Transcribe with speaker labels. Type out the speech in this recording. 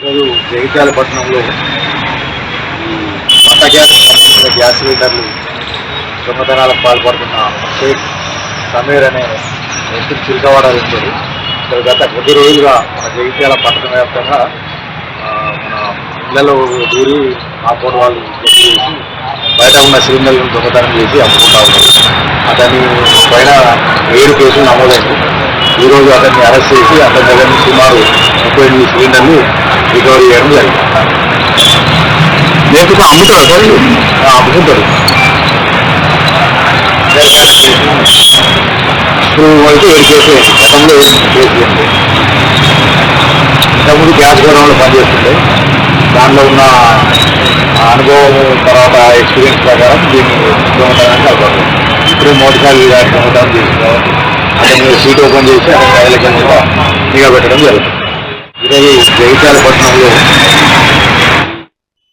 Speaker 1: ఈరోజు జగిత్యాల పట్టణంలో వంట గ్యాస్ సిలిండర్లు దొంగతనాలకు పాల్పడుతున్న షేక్ సమీర్ అనే వ్యక్తిని చిరుకవాడాలు ఉంటారు. గత కొద్ది రోజులుగా మన జగిత్యాల పట్టణ వ్యాప్తంగా మన ఇళ్లలో దూరి ఆపోడు వాళ్ళు చేసి బయట ఉన్న సిలిండర్లను దొంగతనం చేసి అమ్ముకుంటా ఉన్నారు. అతని పైన 7 కేసులు నమోదైంది. ఈరోజు అతన్ని అరెస్ట్ చేసి అతని దగ్గర నుంచి సుమారు 38 సిలిండర్లు రికవరీ చేయడం జరిగింది.
Speaker 2: నేర్చుకో అమ్ముతారు సార్,
Speaker 1: అమ్ముకుంటారు. ఇప్పుడు వరకు 7 కేసులు అయింది. గతంలో 8 కేసులు అయింది. ఇంతకుముందు గ్యాస్ గోడౌన్లో పనిచేస్తుండే దానిలో ఉన్న అనుభవం తర్వాత ఎక్స్పీరియన్స్ ప్రకారం దీన్ని దొంగతనానికి అవకాశం. ఇప్పుడు మోటార్సైకిల్ గారి దొంగతనం చేసింది కాబట్టి అతన్ని సీట్ ఓపెన్ చేసి అతని రైలు కింద నిఘా పెట్టడం జరుగుతుంది. ఈరోజు జగిత్యాల పట్టణంలో